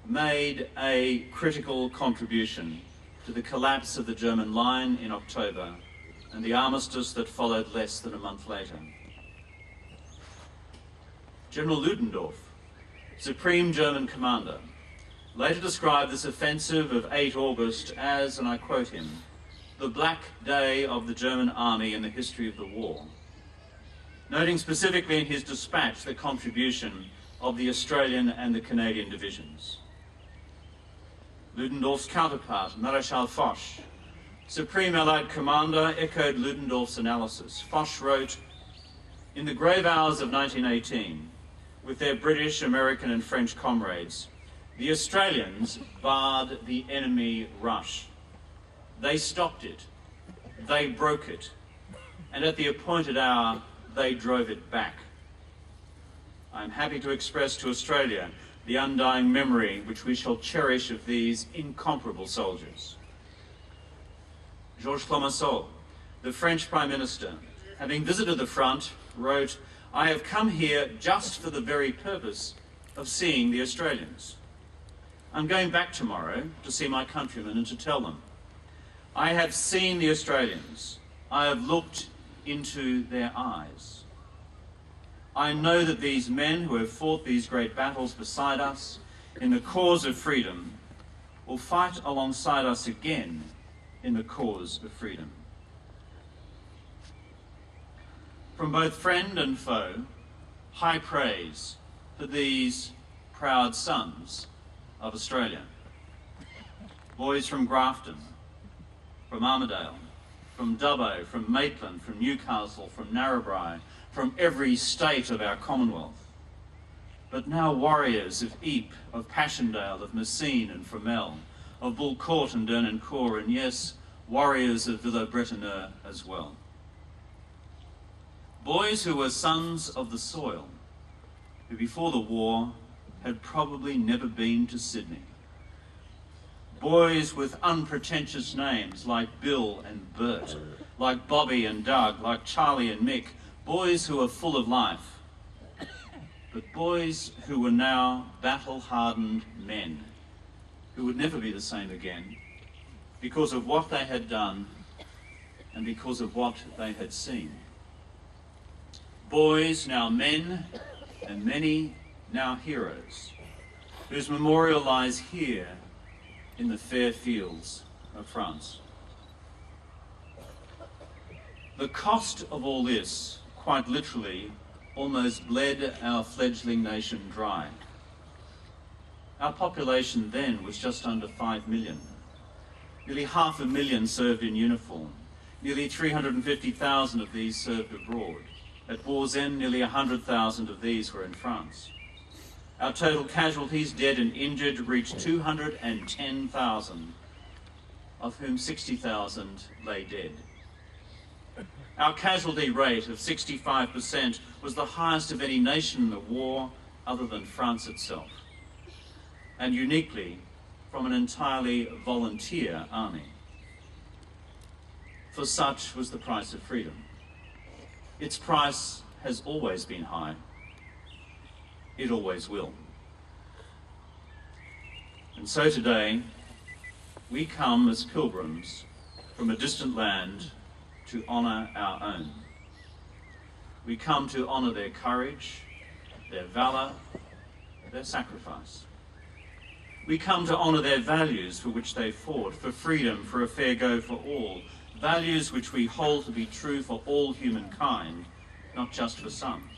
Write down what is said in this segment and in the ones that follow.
made a critical contribution to the collapse of the German line in October and the armistice that followed less than a month later. General Ludendorff, Supreme German Commander, later described this offensive of 8 August as, and I quote him, the black day of the German army in the history of the war, noting specifically in his dispatch the contribution of the Australian and the Canadian divisions. Ludendorff's counterpart, Marechal Foch, Supreme Allied Commander, echoed Ludendorff's analysis. Foch wrote, "In the grave hours of 1918, with their British, American and French comrades, the Australians barred the enemy rush. They stopped it, they broke it, and at the appointed hour, they drove it back. I'm happy to express to Australia the undying memory which we shall cherish of these incomparable soldiers." Georges Clemenceau, the French Prime Minister, having visited the front, wrote, "I have come here just for the very purpose of seeing the Australians. I'm going back tomorrow to see my countrymen and to tell them, I have seen the Australians. I have looked into their eyes. I know that these men who have fought these great battles beside us in the cause of freedom will fight alongside us again in the cause of freedom." From both friend and foe, high praise for these proud sons of Australia. Boys from Grafton, from Armidale, from Dubbo, from Maitland, from Newcastle, from Narrabri, from every state of our Commonwealth. But now warriors of Ypres, of Passchendaele, of Messines and Fromelles, of Bullecourt and Dernancourt, and yes, warriors of Villers-Bretonneux as well. Boys who were sons of the soil, who before the war had probably never been to Sydney. Boys with unpretentious names like Bill and Bert, like Bobby and Doug, like Charlie and Mick, boys who are full of life, but boys who were now battle-hardened men, who would never be the same again, because of what they had done and because of what they had seen. Boys now men, and many now heroes, whose memorial lies here in the fair fields of France. The cost of all this, quite literally, almost bled our fledgling nation dry. Our population then was just under 5 million. Nearly 500,000 served in uniform. Nearly 350,000 of these served abroad. At war's end, nearly 100,000 of these were in France. Our total casualties, dead and injured, reached 210,000, of whom 60,000 lay dead. Our casualty rate of 65% was the highest of any nation in the war other than France itself, and uniquely from an entirely volunteer army. For such was the price of freedom. Its price has always been high. It always will. And so today, we come as pilgrims from a distant land to honour our own. We come to honour their courage, their valour, their sacrifice. We come to honour their values for which they fought, for freedom, for a fair go for all, values which we hold to be true for all humankind, not just for some.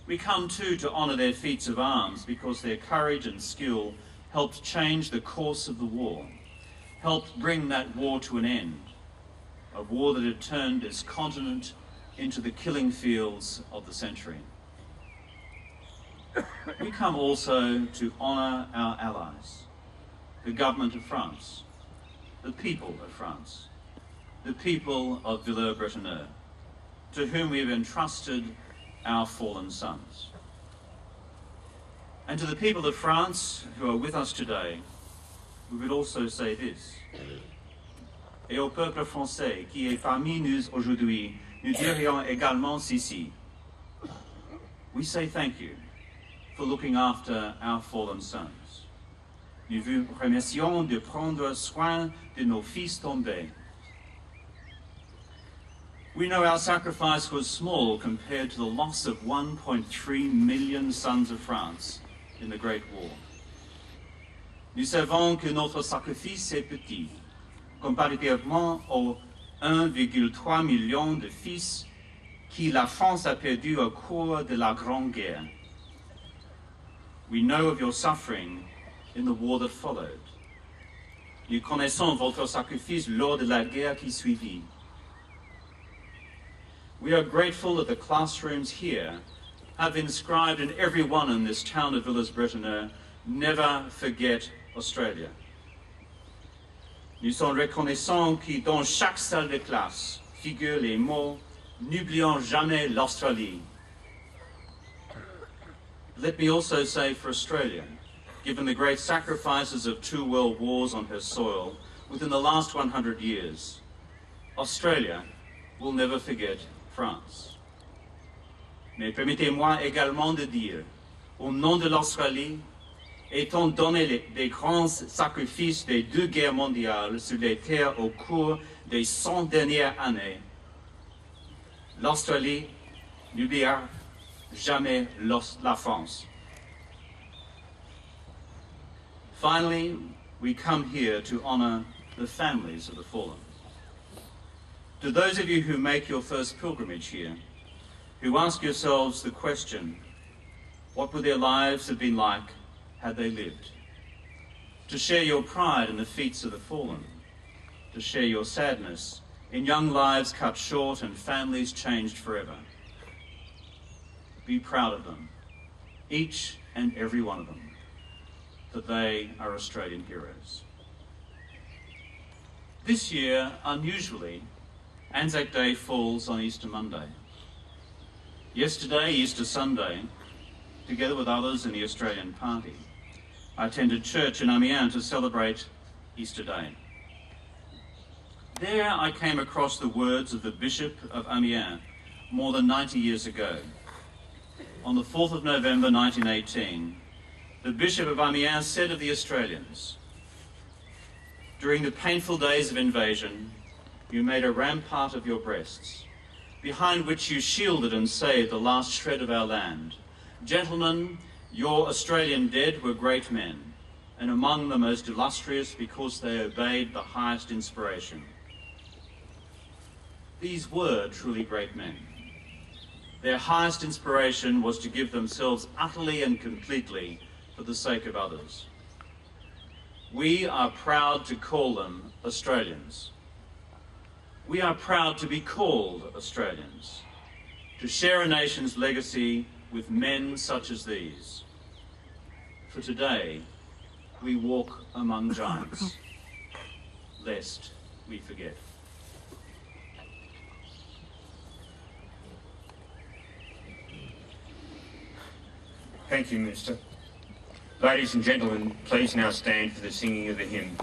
We come too to honour their feats of arms because their courage and skill helped change the course of the war, helped bring that war to an end, a war that had turned this continent into the killing fields of the century. We come also to honour our allies, the government of France, the people of France, the people of Villers-Bretonneux, to whom we have entrusted our fallen sons. And to the people of France who are with us today, we would also say this. Et au peuple français qui est parmi nous aujourd'hui, nous dirions également ceci. We say thank you for looking after our fallen sons. Nous vous remercions de prendre soin de nos fils tombés. We know our sacrifice was small compared to the loss of 1.3 million sons of France in the Great War. Nous savons que notre sacrifice est petit, comparativement aux 1,3 million de fils que la France a perdus au cours de la Grande Guerre. We know of your suffering in the war that followed. Nous connaissons votre sacrifice lors de la guerre qui suivit. We are grateful that the classrooms here have inscribed in every one in this town of Villers-Bretonneux, never forget Australia. Nous sommes reconnaissants que dans chaque salle de classe figurent les mots « N'oublions jamais l'Australie ». Let me also say for Australia, given the great sacrifices of 2 world wars on her soil within the last 100 years, Australia will never forget France. Mais permettez-moi également de dire, au nom de l'Australie, étant donné les grands sacrifices des 2 guerres mondiales sur les terres au cours des 100 dernières années, l'Australie n'oubliera jamais la France. Finally, we come here to honor the families of the fallen. To those of you who make your first pilgrimage here, who ask yourselves the question, what would their lives have been like had they lived? To share your pride in the feats of the fallen, to share your sadness in young lives cut short and families changed forever. Be proud of them, each and every one of them, that they are Australian heroes. This year, unusually, Anzac Day falls on Easter Monday. Yesterday, Easter Sunday, together with others in the Australian Party, I attended church in Amiens to celebrate Easter Day. There I came across the words of the Bishop of Amiens more than 90 years ago. On the 4th of November 1918, the Bishop of Amiens said of the Australians, "During the painful days of invasion, you made a rampart of your breasts, behind which you shielded and saved the last shred of our land. Gentlemen, your Australian dead were great men, and among the most illustrious because they obeyed the highest inspiration." These were truly great men. Their highest inspiration was to give themselves utterly and completely for the sake of others. We are proud to call them Australians. We are proud to be called Australians, to share a nation's legacy with men such as these. For today, we walk among giants, lest we forget. Thank you, Minister. Ladies and gentlemen, please now stand for the singing of the hymn.